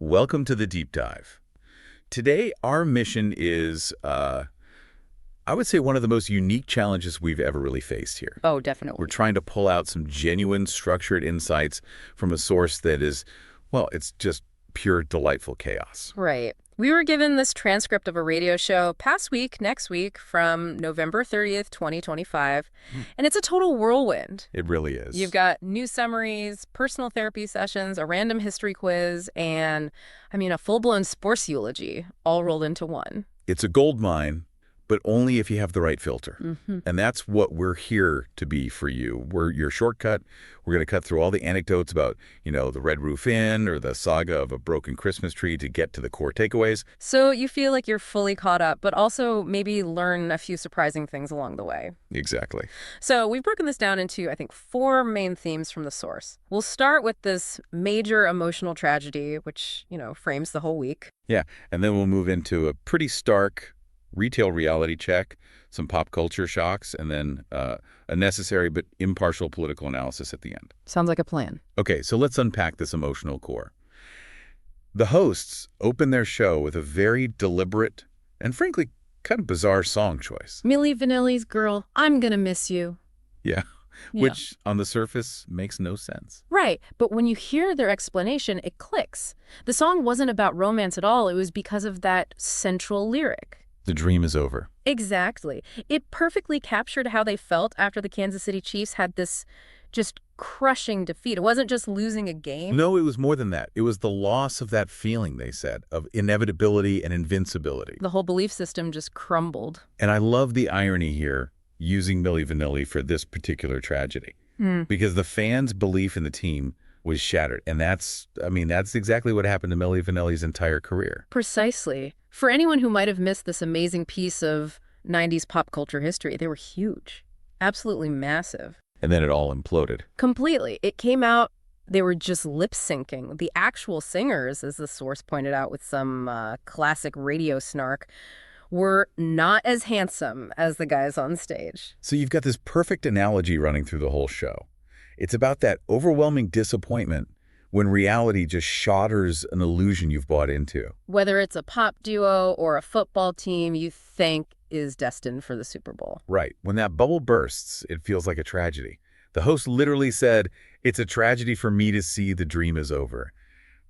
welcome to the deep dive. Today, our mission is, I would say, one of the most unique challenges we've ever really faced here. Oh, definitely. We're trying to pull out some genuine, structured insights from a source that is, well, it's just pure, delightful chaos. Right. We were given this transcript of a radio show past week, next week, from November 30th, 2025, and it's a total whirlwind. It really is. You've got news summaries, personal therapy sessions, a random history quiz, and, a full-blown sports eulogy, all rolled into one. It's a gold mine, but only if you have the right filter. And that's what we're here to be for you. We're your shortcut. We're going to cut through all the anecdotes about, the Red Roof Inn or the saga of a broken Christmas tree to get to the core takeaways. So you feel like you're fully caught up, but also maybe learn a few surprising things along the way. Exactly. So we've broken this down into, I think, 4 main themes from the source. We'll start with this major emotional tragedy, which, frames the whole week. Yeah, and then we'll move into a pretty stark retail reality check, some pop culture shocks, and then a necessary but impartial political analysis at the end. Sounds like a plan. Okay, so let's unpack this emotional core. The hosts open their show with a very deliberate and frankly kind of bizarre song choice. Milli Vanilli's Girl, I'm Gonna Miss You. Yeah, which on the surface makes no sense. Right, but when you hear their explanation, it clicks. The song wasn't about romance at all. It was because of that central lyric. The dream is over. Exactly. It perfectly captured how they felt after the Kansas City Chiefs had this just crushing defeat. It wasn't just losing a game. No, it was more than that. It was the loss of that feeling, they said, of inevitability and invincibility. The whole belief system just crumbled. And I love the irony here, using Milli Vanilli for this particular tragedy. Because the fans' belief in the team was shattered. And that's exactly what happened to Milli Vanilli's entire career. Precisely. For anyone who might have missed this amazing piece of 90s pop culture history, they were huge. Absolutely massive. And then it all imploded. Completely. It came out, they were just lip syncing. The actual singers, as the source pointed out with some classic radio snark, were not as handsome as the guys on stage. So you've got this perfect analogy running through the whole show. It's about that overwhelming disappointment when reality just shatters an illusion you've bought into. Whether it's a pop duo or a football team you think is destined for the Super Bowl. Right. When that bubble bursts, it feels like a tragedy. The host literally said, "It's a tragedy for me to see the dream is over."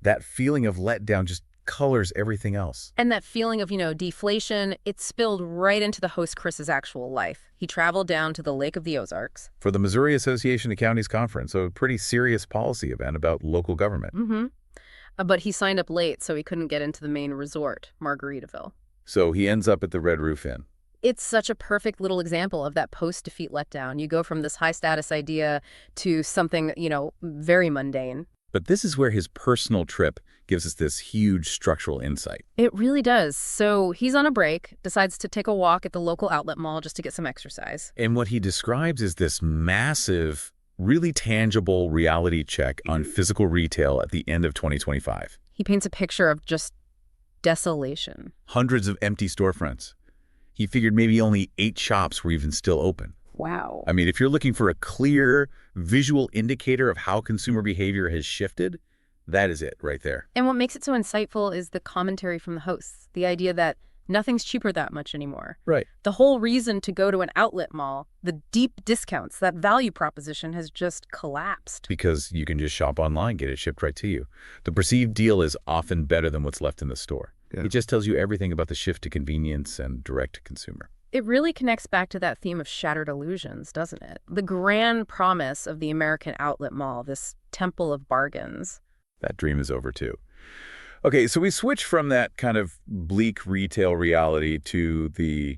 That feeling of letdown just colors everything else. And that feeling of, deflation, it spilled right into the host Chris's actual life. He traveled down to the Lake of the Ozarks. For the Missouri Association of Counties Conference, so a pretty serious policy event about local government. But he signed up late, so he couldn't get into the main resort, Margaritaville. So he ends up at the Red Roof Inn. It's such a perfect little example of that post-defeat letdown. You go from this high-status idea to something, very mundane. But this is where his personal trip gives us this huge structural insight. It really does. So he's on a break, decides to take a walk at the local outlet mall just to get some exercise. And what he describes is this massive, really tangible reality check on physical retail at the end of 2025. He paints a picture of just desolation. Hundreds of empty storefronts. He figured maybe only 8 shops were even still open. Wow. If you're looking for a clear visual indicator of how consumer behavior has shifted, that is it right there. And what makes it so insightful is the commentary from the hosts, the idea that nothing's cheaper that much anymore. Right. The whole reason to go to an outlet mall, the deep discounts, that value proposition has just collapsed. Because you can just shop online, get it shipped right to you. The perceived deal is often better than what's left in the store. Yeah. It just tells you everything about the shift to convenience and direct-to-consumer. It really connects back to that theme of shattered illusions, doesn't it? The grand promise of the American outlet mall, this temple of bargains. That dream is over, too. Okay, so we switch from that kind of bleak retail reality to the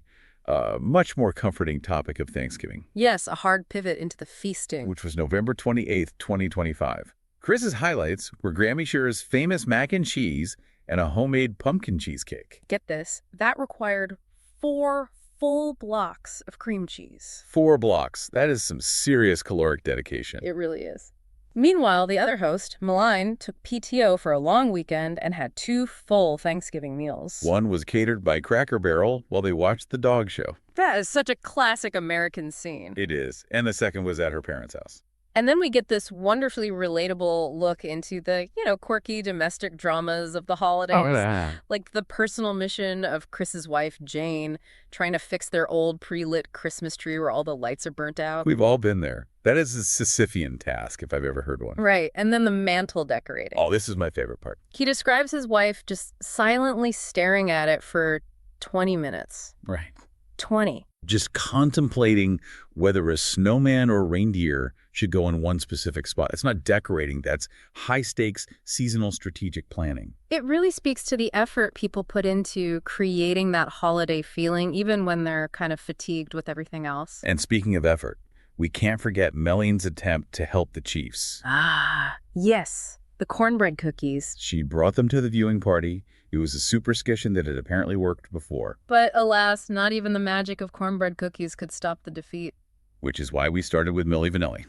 much more comforting topic of Thanksgiving. Yes, a hard pivot into the feasting. Which was November 28th, 2025. Chris's highlights were Grammy Sure's famous mac and cheese and a homemade pumpkin cheesecake. Get this, that required 4 full blocks of cream cheese. 4 blocks. That is some serious caloric dedication. It really is. Meanwhile, the other host, Madeline, took PTO for a long weekend and had 2 full Thanksgiving meals. One was catered by Cracker Barrel while they watched the dog show. That is such a classic American scene. It is. And the second was at her parents' house. And then we get this wonderfully relatable look into the, quirky domestic dramas of the Oh, holidays. yeah. Like the personal mission of Chris's wife, Jane, trying to fix their old pre-lit Christmas tree where all the lights are burnt out. We've all been there. That is a Sisyphean task, if I've ever heard one. Right. And then the mantle decorating. Oh, this is my favorite part. He describes his wife just silently staring at it for 20 minutes. Right. 20. Just contemplating whether a snowman or reindeer should go in one specific spot. It's not decorating. That's high-stakes, seasonal strategic planning. It really speaks to the effort people put into creating that holiday feeling, even when they're kind of fatigued with everything else. And speaking of effort, we can't forget Meline's attempt to help the chiefs. Ah, yes. The cornbread cookies. She brought them to the viewing party. It was a superstition that had apparently worked before. But alas, not even the magic of cornbread cookies could stop the defeat. Which is why we started with Milli Vanilli.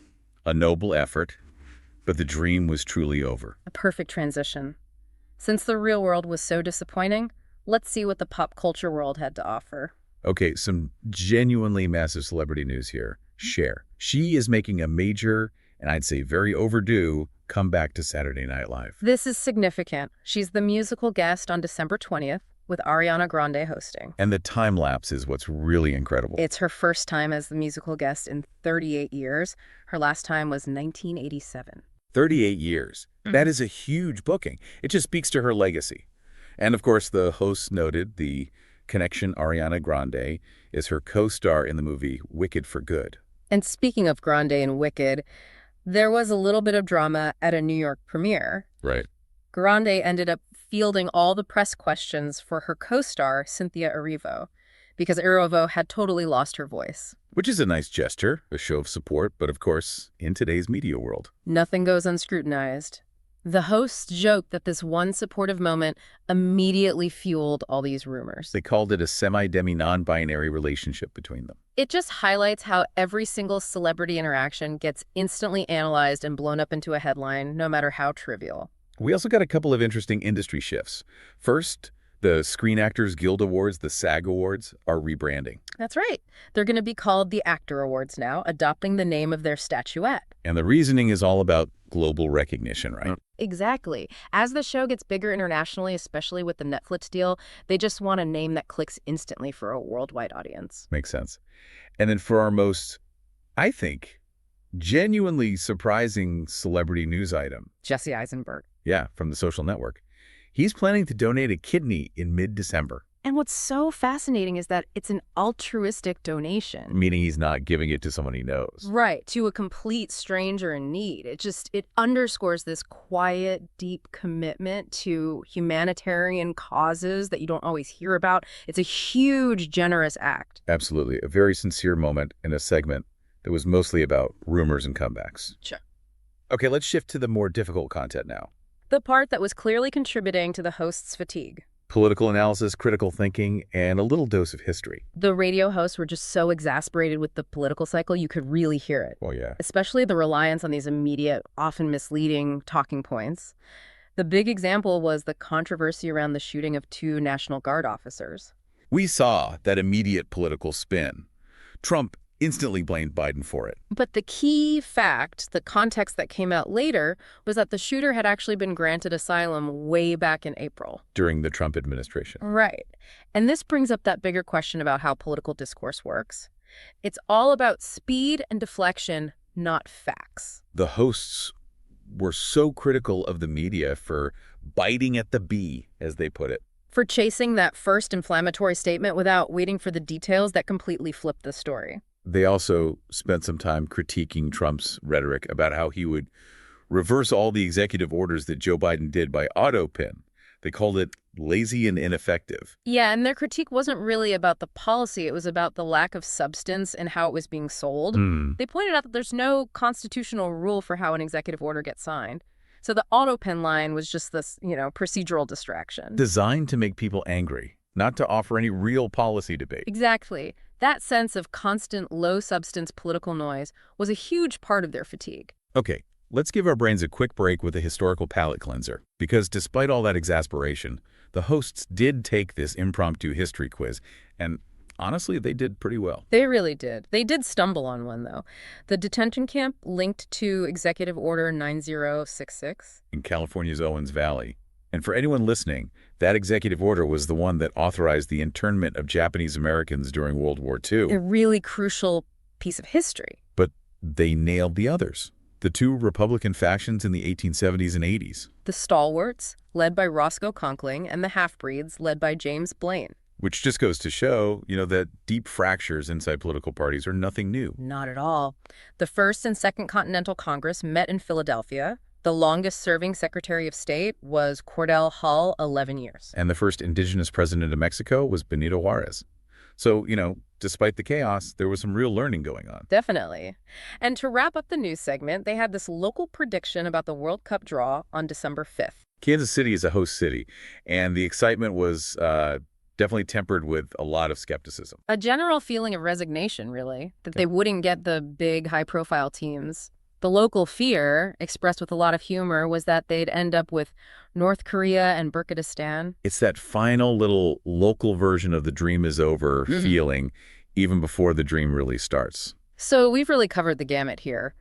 A noble effort, but the dream was truly over. A perfect transition. Since the real world was so disappointing, let's see what the pop culture world had to offer. Okay, some genuinely massive celebrity news here. Cher. She is making a major, and I'd say very overdue, comeback to Saturday Night Live. This is significant. She's the musical guest on December 20th, with Ariana Grande hosting. And the time lapse is what's really incredible. It's her first time as the musical guest in 38 years. Her last time was 1987. 38 years. That is a huge booking. It just speaks to her legacy. And of course, the host noted the connection Ariana Grande is her co-star in the movie Wicked for Good. And speaking of Grande and Wicked, there was a little bit of drama at a New York premiere. Right. Grande ended up fielding all the press questions for her co-star, Cynthia Erivo, because Erivo had totally lost her voice. Which is a nice gesture, a show of support, but of course, in today's media world. Nothing goes unscrutinized. The hosts joked that this one supportive moment immediately fueled all these rumors. They called it a semi-demi non-binary relationship between them. It just highlights how every single celebrity interaction gets instantly analyzed and blown up into a headline, no matter how trivial. We also got a couple of interesting industry shifts. First, the Screen Actors Guild Awards, the SAG Awards, are rebranding. That's right. They're going to be called the Actor Awards now, adopting the name of their statuette. And the reasoning is all about global recognition, right? Exactly. As the show gets bigger internationally, especially with the Netflix deal, they just want a name that clicks instantly for a worldwide audience. Makes sense. And then for our most, I think, genuinely surprising celebrity news item. Jesse Eisenberg. Yeah, from The Social Network. He's planning to donate a kidney in mid-December. And what's so fascinating is that it's an altruistic donation. Meaning he's not giving it to someone he knows. Right, to a complete stranger in need. It underscores this quiet, deep commitment to humanitarian causes that you don't always hear about. It's a huge, generous act. Absolutely. A very sincere moment in a segment that was mostly about rumors and comebacks. Sure. Okay, let's shift to the more difficult content now. The part that was clearly contributing to the host's fatigue. Political analysis, critical thinking, and a little dose of history. The radio hosts were just so exasperated with the political cycle, you could really hear it. Oh, yeah. Especially the reliance on these immediate, often misleading talking points. The big example was the controversy around the shooting of 2 National Guard officers. We saw that immediate political spin. Trump instantly blamed Biden for it. But the key fact, the context that came out later, was that the shooter had actually been granted asylum way back in April. During the Trump administration. Right. And this brings up that bigger question about how political discourse works. It's all about speed and deflection, not facts. The hosts were so critical of the media for biting at the bee, as they put it. For chasing that first inflammatory statement without waiting for the details that completely flipped the story. They also spent some time critiquing Trump's rhetoric about how he would reverse all the executive orders that Joe Biden did by auto-pin. They called it lazy and ineffective. Yeah, and their critique wasn't really about the policy. It was about the lack of substance and how it was being sold. They pointed out that there's no constitutional rule for how an executive order gets signed. So the auto-pin line was just this, procedural distraction. Designed to make people angry, not to offer any real policy debate. Exactly. That sense of constant low-substance political noise was a huge part of their fatigue. Okay, let's give our brains a quick break with a historical palate cleanser. Because despite all that exasperation, the hosts did take this impromptu history quiz, and honestly, they did pretty well. They really did. They did stumble on one, though. The detention camp linked to Executive Order 9066. In California's Owens Valley. And for anyone listening, that executive order was the one that authorized the internment of Japanese Americans during World War II. A really crucial piece of history. But they nailed the others. The two Republican factions in the 1870s and 80s. The stalwarts, led by Roscoe Conkling, and the half-breeds, led by James Blaine. Which just goes to show, that deep fractures inside political parties are nothing new. Not at all. The First and Second Continental Congress met in Philadelphia. The longest-serving Secretary of State was Cordell Hull, 11 years. And the first indigenous president of Mexico was Benito Juarez. So, despite the chaos, there was some real learning going on. Definitely. And to wrap up the news segment, they had this local prediction about the World Cup draw on December 5th. Kansas City is a host city, and the excitement was definitely tempered with a lot of skepticism. A general feeling of resignation, really, that they wouldn't get the big, high-profile teams. The local fear, expressed with a lot of humor, was that they'd end up with North Korea and Burkidistan. It's that final little local version of the dream is over feeling, even before the dream really starts. So we've really covered the gamut here.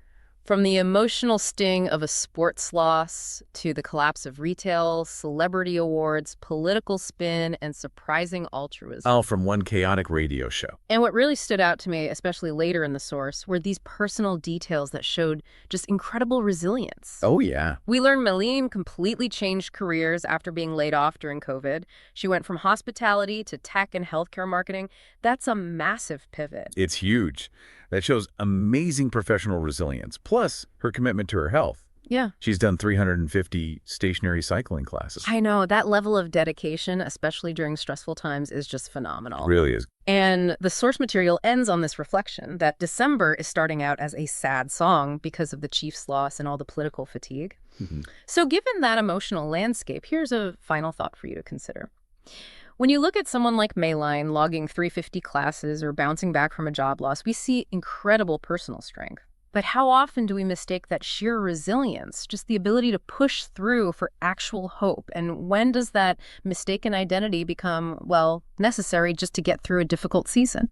From the emotional sting of a sports loss to the collapse of retail, celebrity awards, political spin, and surprising altruism. All from one chaotic radio show. And what really stood out to me, especially later in the source, were these personal details that showed just incredible resilience. Oh, yeah. We learned Madeline completely changed careers after being laid off during COVID. She went from hospitality to tech and healthcare marketing. That's a massive pivot. It's huge. That shows amazing professional resilience, plus her commitment to her health. Yeah. She's done 350 stationary cycling classes. I know. That level of dedication, especially during stressful times, is just phenomenal. It really is. And the source material ends on this reflection that December is starting out as a sad song because of the Chiefs' loss and all the political fatigue. So given that emotional landscape, here's a final thought for you to consider. When you look at someone like Madeline logging 350 classes or bouncing back from a job loss, we see incredible personal strength. But how often do we mistake that sheer resilience, just the ability to push through, for actual hope? And when does that mistaken identity become, necessary just to get through a difficult season?